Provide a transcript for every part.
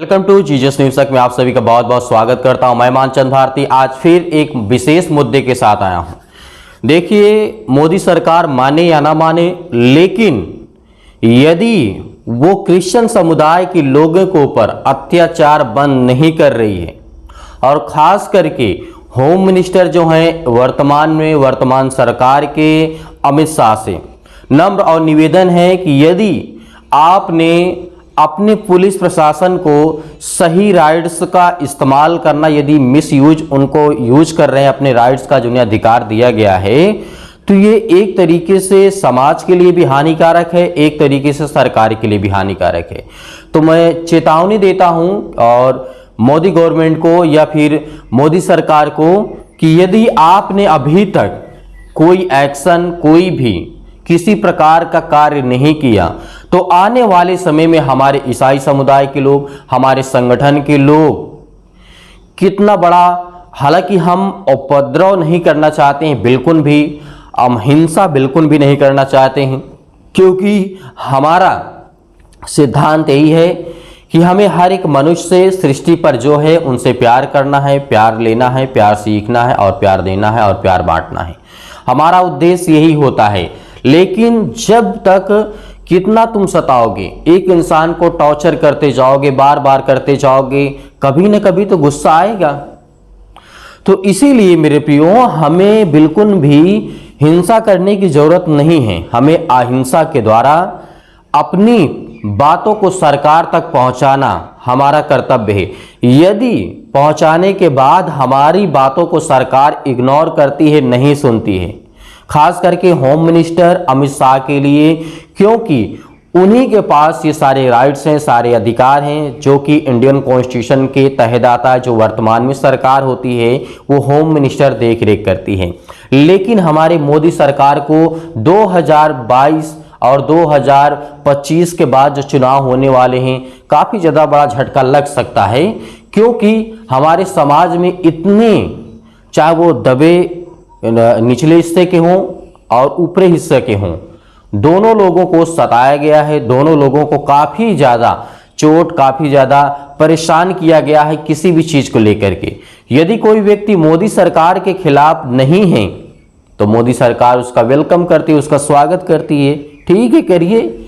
Welcome to Jesus news तक। मैं आप सभी का बहुत बहुत स्वागत करता हूं। मैं मानचंद भारती आज फिर एक विशेष मुद्दे के साथ आया हूं। देखिए, मोदी सरकार माने या ना माने, लेकिन यदि वो क्रिश्चियन समुदाय के लोगों के ऊपर अत्याचार बंद नहीं कर रही है और खास करके होम मिनिस्टर जो हैं वर्तमान सरकार के अमित शाह से नम्र और निवेदन है कि यदि आपने अपने पुलिस प्रशासन को सही राइट्स का इस्तेमाल करना, यदि मिस यूज उनको यूज कर रहे हैं अपने राइट्स का जो उन्हें अधिकार दिया गया है, तो ये एक तरीके से समाज के लिए भी हानिकारक है, एक तरीके से सरकार के लिए भी हानिकारक है। तो मैं चेतावनी देता हूं और मोदी गवर्नमेंट को या फिर मोदी सरकार को कि यदि आपने अभी तक कोई एक्शन, कोई भी किसी प्रकार का कार्य नहीं किया, तो आने वाले समय में हमारे ईसाई समुदाय के लोग, हमारे संगठन के लोग कितना बड़ा, हालांकि हम उपद्रव नहीं करना चाहते हैं, बिल्कुल भी हम हिंसा बिल्कुल भी नहीं करना चाहते हैं, क्योंकि हमारा सिद्धांत यही है कि हमें हर एक मनुष्य से सृष्टि पर जो है उनसे प्यार करना है, प्यार लेना है, प्यार सीखना है और प्यार देना है और प्यार बांटना है। हमारा उद्देश्य यही होता है। लेकिन जब तक कितना तुम सताओगे, एक इंसान को टॉर्चर करते जाओगे, बार बार करते जाओगे, कभी न कभी तो गुस्सा आएगा। तो इसीलिए मेरे प्रियो, हमें बिल्कुल भी हिंसा करने की जरूरत नहीं है। हमें अहिंसा के द्वारा अपनी बातों को सरकार तक पहुंचाना हमारा कर्तव्य है। यदि पहुंचाने के बाद हमारी बातों को सरकार इग्नोर करती है, नहीं सुनती है, खास करके होम मिनिस्टर अमित शाह के लिए, क्योंकि उन्हीं के पास ये सारे राइट्स हैं, सारे अधिकार हैं, जो कि इंडियन कॉन्स्टिट्यूशन के तहत आता है। जो वर्तमान में सरकार होती है वो होम मिनिस्टर देख रेख करती है। लेकिन हमारे मोदी सरकार को 2022 और 2025 के बाद जो चुनाव होने वाले हैं, काफ़ी ज़्यादा बड़ा झटका लग सकता है, क्योंकि हमारे समाज में इतने, चाहे वो दबे निचले हिस्से के हों और ऊपरी हिस्से के हों, दोनों लोगों को सताया गया है, दोनों लोगों को काफ़ी ज़्यादा चोट, काफ़ी ज़्यादा परेशान किया गया है किसी भी चीज़ को लेकर के। यदि कोई व्यक्ति मोदी सरकार के खिलाफ नहीं है तो मोदी सरकार उसका वेलकम करती है, उसका स्वागत करती है। ठीक है, करिए,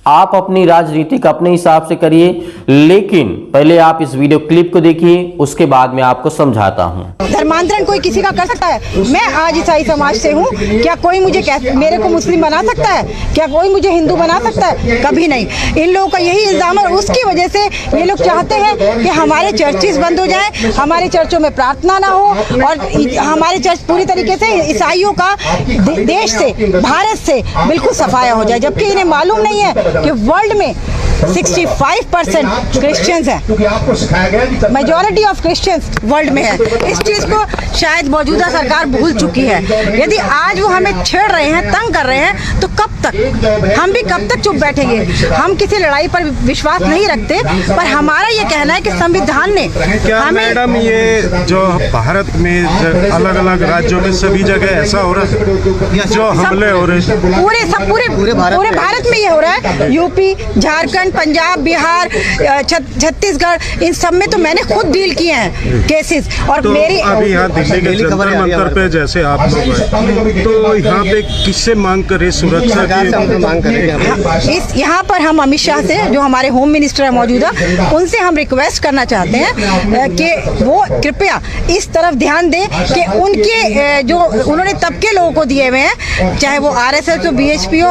आप अपनी राजनीति का अपने हिसाब से करिए, लेकिन पहले आप इस वीडियो क्लिप को देखिए, उसके बाद मैं आपको समझाता हूं। धर्मांतरण कोई किसी का कर सकता है? मैं आज ईसाई समाज से हूँ, क्या कोई मुझे मेरे को मुस्लिम बना सकता है? क्या कोई मुझे हिंदू बना सकता है? कभी नहीं। इन लोगों का यही इल्जाम है, उसकी वजह से ये लोग चाहते हैं कि हमारे चर्चेस बंद हो जाए, हमारे चर्चों में प्रार्थना ना हो और हमारे चर्च पूरी तरीके से ईसाइयों का देश से, भारत से बिल्कुल सफाया हो जाए। जबकि इन्हें मालूम नहीं है कि वर्ल्ड में 65% क्रिश्चियंस हैं, मेजॉरिटी ऑफ क्रिश्चियंस वर्ल्ड में है। इस चीज़ को शायद मौजूदा सरकार भूल चुकी है। यदि आज वो हमें छेड़ रहे हैं, तंग कर रहे हैं, तो कब तक, हम भी कब तक चुप बैठेंगे? हम किसी लड़ाई पर विश्वास नहीं रखते, पर हमारा ये कहना है कि संविधान ने क्या मैडम, ये जो भारत में अलग अलग राज्यों में सभी जगह ऐसा हो रहा है, जो हमले हो रहे हैं पूरे भारत में ये हो रहा है? यूपी, झारखंड, पंजाब, बिहार, छत्तीसगढ़, इन सब में तो मैंने खुद डील किए हैं केसेस। और तो मेरी अभी यहाँ दिल्ली के जंतर मंतर पे जैसे आप लोग हैं, तो यहाँ पे किससे मांग करे सुरक्षा की मांग करें? यहाँ पर हम अमित शाह से, जो हमारे होम मिनिस्टर है मौजूदा, उनसे हम रिक्वेस्ट करना चाहते हैं कि वो कृपया इस तरफ ध्यान दें कि उनके जो उन्होंने तबके लोगों को दिए हुए हैं, चाहे वो RSS हो, BHP हो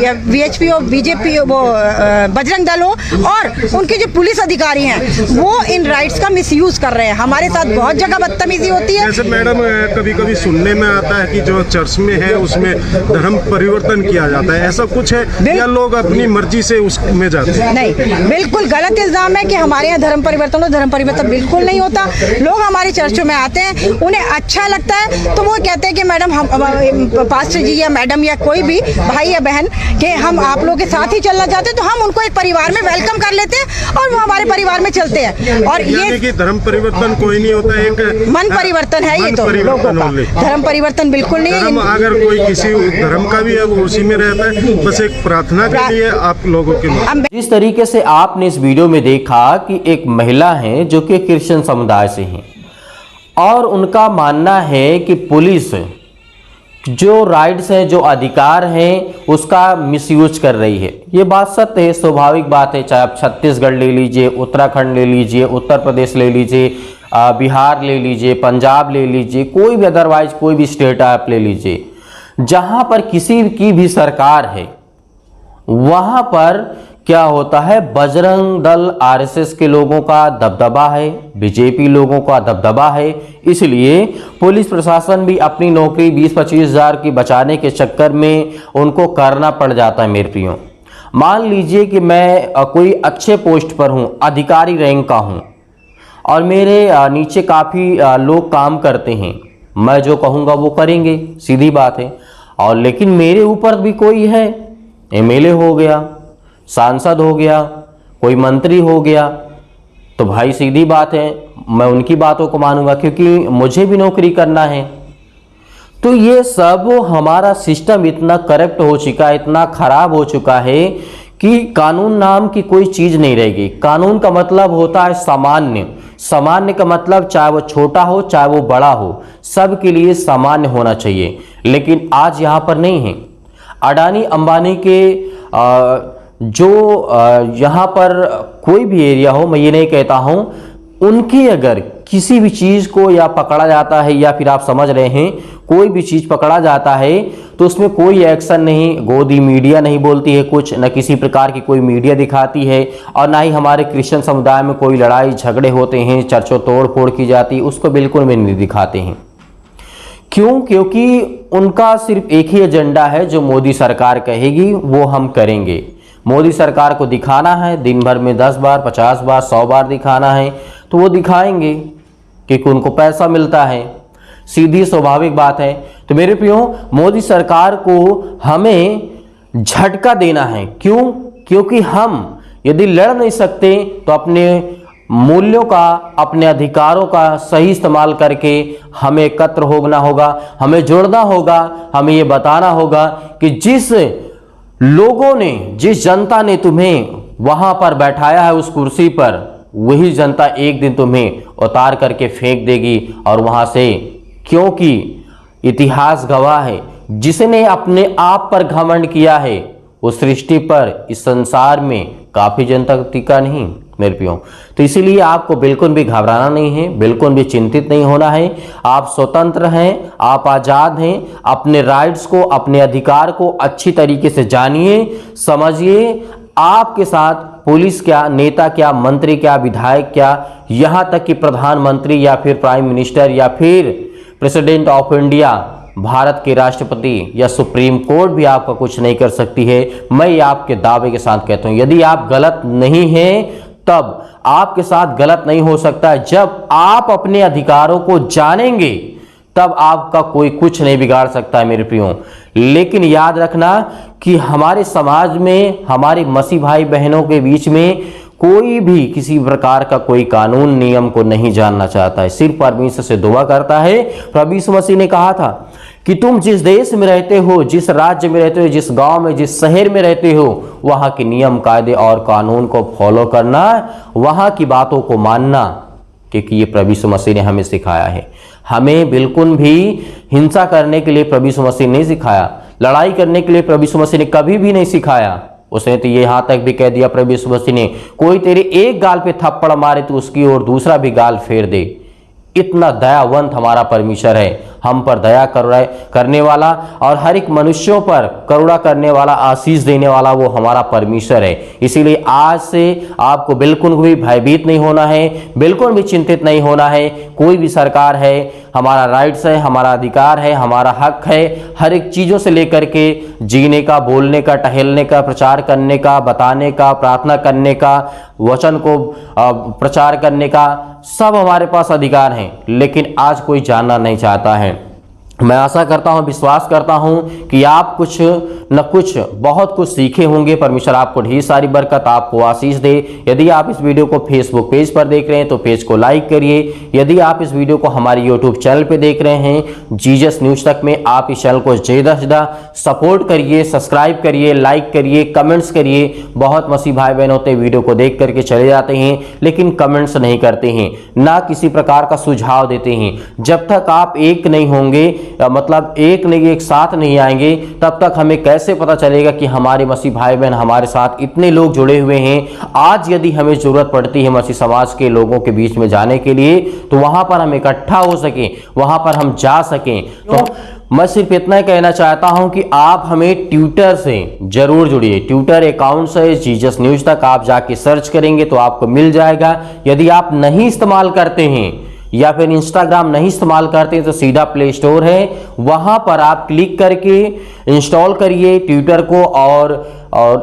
या VHP हो, BJP हो, वो बजरंग दल हो, और उनके जो पुलिस अधिकारी हैं वो इन राइट्स का मिसयूज कर रहे हैं। हमारे साथ बहुत जगह बदतमीजी होती है। जैसे मैडम, कभी कभी सुनने में आता है कि जो चर्च में है उसमें धर्म परिवर्तन किया जाता है, ऐसा कुछ है या लोग अपनी मर्जी से उसमें जाते हैं? नहीं, बिल्कुल गलत इल्जाम है कि हमारे यहाँ धर्म परिवर्तन बिल्कुल नहीं होता। लोग हमारे चर्चों में आते हैं, उन्हें अच्छा लगता है, तो वो कहते हैं कि मैडम, हम पास्टर जी या मैडम या कोई भी भाई या बहन, कि हम आप लोगों के साथ ही चलना चाहते हैं, तो हम उनको एक एक परिवार में वेलकम कर लेते हैं और वो हमारे परिवार में चलते हैं। और ये कि धर्म परिवर्तन कोई नहीं होता, एक मन परिवर्तन है, ये तो लोगों का धर्म परिवर्तन बिल्कुल नहीं है। अगर कोई किसी धर्म का भी है वो उसी में रहता है, बस एक प्रार्थना के लिए आप लोगों के लिए। जिस तरीके से आपने इस वीडियो में देखा कि एक महिला है जो कि क्रिश्चियन समुदाय से हैं और उनका मानना है कि पुलिस जो राइट्स हैं, जो अधिकार हैं, उसका मिसयूज कर रही है। ये बात सत्य है, स्वाभाविक बात है। चाहे आप छत्तीसगढ़ ले लीजिए, उत्तराखंड ले लीजिए, उत्तर प्रदेश ले लीजिए, बिहार ले लीजिए, पंजाब ले लीजिए, कोई भी अदरवाइज कोई भी स्टेट आप ले लीजिए, जहां पर किसी की भी सरकार है वहां पर क्या होता है, बजरंग दल आरएसएस के लोगों का दबदबा है, बीजेपी लोगों का दबदबा है। इसलिए पुलिस प्रशासन भी अपनी नौकरी 20-25 हज़ार की बचाने के चक्कर में उनको करना पड़ जाता है। मेरे प्रियो, मान लीजिए कि मैं कोई अच्छे पोस्ट पर हूं, अधिकारी रैंक का हूं और मेरे नीचे काफ़ी लोग काम करते हैं, मैं जो कहूँगा वो करेंगे, सीधी बात है। और लेकिन मेरे ऊपर भी कोई है, एमएलए हो गया, सांसद हो गया, कोई मंत्री हो गया, तो भाई सीधी बात है मैं उनकी बातों को मानूंगा, क्योंकि मुझे भी नौकरी करना है। तो ये सब हमारा सिस्टम इतना करप्ट हो चुका है, इतना खराब हो चुका है कि कानून नाम की कोई चीज़ नहीं रहेगी। कानून का मतलब होता है सामान्य। सामान्य का मतलब चाहे वो छोटा हो चाहे वो बड़ा हो, सबके लिए सामान्य होना चाहिए। लेकिन आज यहाँ पर नहीं है। अडानी अंबानी के जो यहाँ पर कोई भी एरिया हो, मैं ये नहीं कहता हूँ, उनकी अगर किसी भी चीज़ को या पकड़ा जाता है या फिर आप समझ रहे हैं कोई भी चीज़ पकड़ा जाता है तो उसमें कोई एक्शन नहीं, गोदी मीडिया नहीं बोलती है कुछ, न किसी प्रकार की कोई मीडिया दिखाती है, और ना ही हमारे क्रिश्चियन समुदाय में कोई लड़ाई झगड़े होते हैं, चर्चों तोड़ फोड़ की जाती है, उसको बिल्कुल भी नहीं दिखाते हैं। क्यों? क्योंकि उनका सिर्फ एक ही एजेंडा है, जो मोदी सरकार कहेगी वो हम करेंगे। मोदी सरकार को दिखाना है, दिन भर में 10 बार 50 बार 100 बार दिखाना है तो वो दिखाएंगे, क्योंकि उनको पैसा मिलता है। सीधी स्वाभाविक बात है। तो मेरे प्रियो, मोदी सरकार को हमें झटका देना है। क्यों? क्योंकि हम यदि लड़ नहीं सकते तो अपने मूल्यों का, अपने अधिकारों का सही इस्तेमाल करके हमें एकत्र होना होगा, हमें जुड़ना होगा, हमें ये बताना होगा कि जिस लोगों ने, जिस जनता ने तुम्हें वहां पर बैठाया है उस कुर्सी पर, वही जनता एक दिन तुम्हें उतार करके फेंक देगी और वहां से, क्योंकि इतिहास गवाह है, जिसने अपने आप पर घमंड किया है उस सृष्टि पर, इस संसार में काफी जनता टिका नहीं मेरे प्रियो। तो इसीलिए आपको बिल्कुल भी घबराना नहीं है, बिल्कुल भी चिंतित नहीं होना है। आप स्वतंत्र हैं, आप आज़ाद हैं। अपने राइट्स को, अपने अधिकार को अच्छी तरीके से जानिए, समझिए। आपके साथ पुलिस क्या, नेता क्या, मंत्री क्या, विधायक क्या, यहाँ तक कि प्रधानमंत्री या फिर प्राइम मिनिस्टर या फिर प्रेसिडेंट ऑफ इंडिया, भारत के राष्ट्रपति या सुप्रीम कोर्ट भी आपका कुछ नहीं कर सकती है। मैं ये आपके दावे के साथ कहता हूँ, यदि आप गलत नहीं हैं तब आपके साथ गलत नहीं हो सकता। जब आप अपने अधिकारों को जानेंगे तब आपका कोई कुछ नहीं बिगाड़ सकता है मेरे प्रियो। लेकिन याद रखना कि हमारे समाज में, हमारे मसीह भाई बहनों के बीच में कोई भी किसी प्रकार का कोई कानून नियम को नहीं जानना चाहता है, सिर्फ परमेश्वर से दुआ करता है। प्रभु यीशु मसीह ने कहा था कि तुम जिस देश में रहते हो, जिस राज्य में रहते हो, जिस गांव में, जिस शहर में रहते हो, वहां के नियम कायदे और कानून को फॉलो करना, वहां की बातों को मानना, क्योंकि ये प्रभु यीशु मसीह ने हमें सिखाया है। हमें बिल्कुल भी हिंसा करने के लिए प्रभु यीशु मसीह ने सिखाया, लड़ाई करने के लिए प्रभु यीशु मसीह ने कभी भी नहीं सिखाया। उसने तो ये यहां तक भी कह दिया प्रभु यीशु मसीह ने, कोई तेरे एक गाल पे थप्पड़ मारे तो उसकी ओर दूसरा भी गाल फेर दे। इतना दयावंत हमारा परमेश्वर है, हम पर दया करने वाला और हर एक मनुष्यों पर करुणा करने वाला, आशीष देने वाला वो हमारा परमेश्वर है। इसीलिए आज से आपको बिल्कुल भी भयभीत नहीं होना है, बिल्कुल भी चिंतित नहीं होना है। कोई भी सरकार है, हमारा राइट्स है, हमारा अधिकार है, हमारा हक है, हर एक चीज़ों से लेकर के जीने का, बोलने का, टहलने का, प्रचार करने का, बताने का, प्रार्थना करने का, वचन को प्रचार करने का, सब हमारे पास अधिकार हैं। लेकिन आज कोई जानना नहीं चाहता है। मैं आशा करता हूं, विश्वास करता हूं कि आप कुछ न कुछ बहुत कुछ सीखे होंगे। परमेश्वर आपको ढेर सारी बरकत, आपको आशीष दे। यदि आप इस वीडियो को फेसबुक पेज पर देख रहे हैं तो पेज को लाइक करिए। यदि आप इस वीडियो को हमारे यूट्यूब चैनल पे देख रहे हैं जीजस न्यूज तक में, आप इस चैनल को ज़्यादा से ज़्यादा सपोर्ट करिए, सब्सक्राइब करिए, लाइक करिए, कमेंट्स करिए। बहुत मसीह भाई बहन होते हैं वीडियो को देख करके चले जाते हैं लेकिन कमेंट्स नहीं करते हैं, ना किसी प्रकार का सुझाव देते हैं। जब तक आप एक नहीं होंगे, मतलब एक साथ नहीं आएंगे, तब तक हमें कैसे पता चलेगा कि हमारे मसीह भाई बहन हमारे साथ इतने लोग जुड़े हुए हैं। आज यदि हमें जरूरत पड़ती है मसीह समाज के लोगों के बीच में जाने के लिए, तो वहां पर हम इकट्ठा हो सके, वहां पर हम जा सकें। तो मैं सिर्फ इतना ही कहना चाहता हूं कि आप हमें ट्विटर से जरूर जुड़िए। ट्विटर अकाउंट से जीजस न्यूज तक आप जाके सर्च करेंगे तो आपको मिल जाएगा। यदि आप नहीं इस्तेमाल करते हैं या फिर इंस्टाग्राम नहीं इस्तेमाल करते हैं तो सीधा प्ले स्टोर है, वहां पर आप क्लिक करके इंस्टॉल करिए ट्विटर को और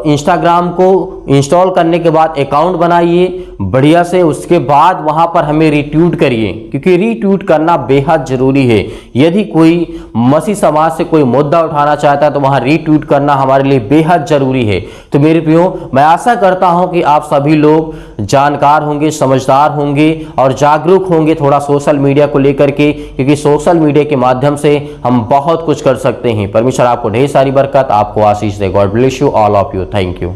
इंस्टाग्राम को। इंस्टॉल करने के बाद अकाउंट बनाइए बढ़िया से, उसके बाद वहां पर हमें रीट्वीट करिए, क्योंकि रीट्वीट करना बेहद जरूरी है। यदि कोई मसीह समाज से कोई मुद्दा उठाना चाहता है तो वहां रीट्वीट करना हमारे लिए बेहद जरूरी है। तो मेरे प्रियो, मैं आशा करता हूं कि आप सभी लोग जानकार होंगे, समझदार होंगे और जागरूक होंगे थोड़ा सोशल मीडिया को लेकर के, क्योंकि सोशल मीडिया के माध्यम से हम बहुत कुछ कर सकते हैं। परमेश्वर आपको ढेर सारी बरकत, आपको आशीष दे। God bless you all of you. Thank you.